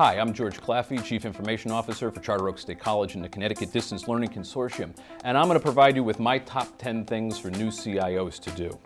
Hi, I'm George Claffey, Chief Information Officer for Charter Oak State College and the Connecticut Distance Learning Consortium, and I'm going to provide you with my top 10 things for new CIOs to do.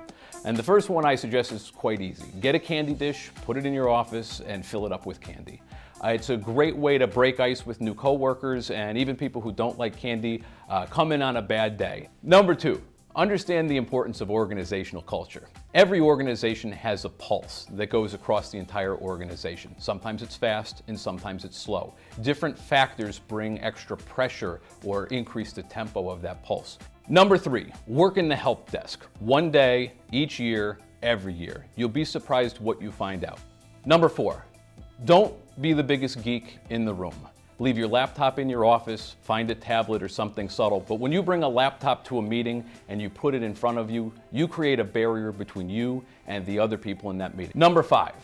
And the first one I suggest is quite easy. Get a candy dish, put it in your office, and fill it up with candy. It's a great way to break ice with new coworkers and even people who don't like candy come in on a bad day. Number two, understand the importance of organizational culture. Every organization has a pulse that goes across the entire organization. Sometimes it's fast and sometimes it's slow. Different factors bring extra pressure or increase the tempo of that pulse. Number three, work in the help desk. One day, each year, every year. You'll be surprised what you find out. Number four, don't be the biggest geek in the room. Leave your laptop in your office, find a tablet or something subtle, but when you bring a laptop to a meeting and you put it in front of you, you create a barrier between you and the other people in that meeting. Number five,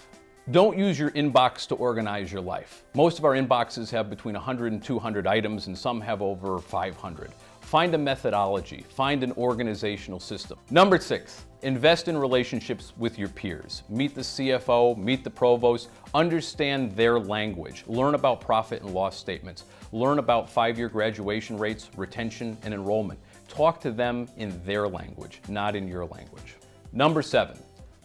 don't use your inbox to organize your life. Most of our inboxes have between 100 and 200 items and some have over 500. Find a methodology, find an organizational system. Number six, invest in relationships with your peers. Meet the CFO, meet the provost, understand their language, learn about profit and loss statements, learn about 5-year graduation rates, retention, and enrollment. Talk to them in their language, not in your language. Number seven,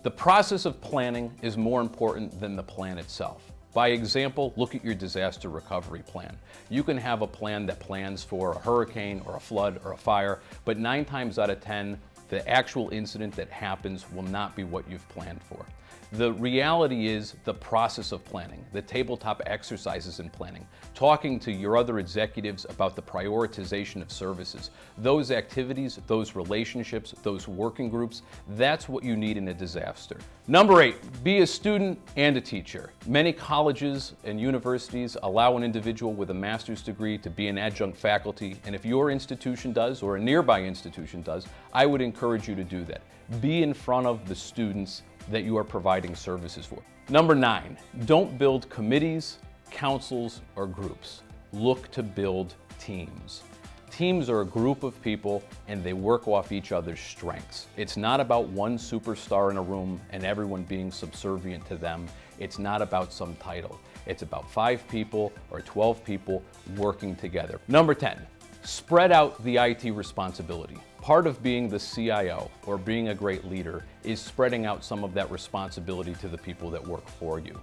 the process of planning is more important than the plan itself. By example, look at your disaster recovery plan. You can have a plan that plans for a hurricane or a flood or a fire, but 9 times out of 10, the actual incident that happens will not be what you've planned for. The reality is the process of planning, the tabletop exercises in planning, talking to your other executives about the prioritization of services. Those activities, those relationships, those working groups, that's what you need in a disaster. Number 8, be a student and a teacher. Many colleges and universities allow an individual with a master's degree to be an adjunct faculty, and if your institution does, or a nearby institution does, I would encourage you to do that. Be in front of the students that you are providing services for. Number 9, don't build committees, councils, or groups. Look to build teams. Teams are a group of people and they work off each other's strengths. It's not about one superstar in a room and everyone being subservient to them. It's not about some title. It's about 5 people or 12 people working together. Number 10, spread out the IT responsibility. Part of being the CIO or being a great leader is spreading out some of that responsibility to the people that work for you.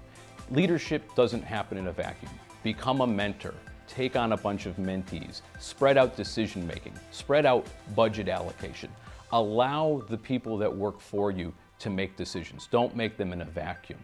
Leadership doesn't happen in a vacuum. Become a mentor. Take on a bunch of mentees. Spread out decision making. Spread out budget allocation. Allow the people that work for you to make decisions. Don't make them in a vacuum.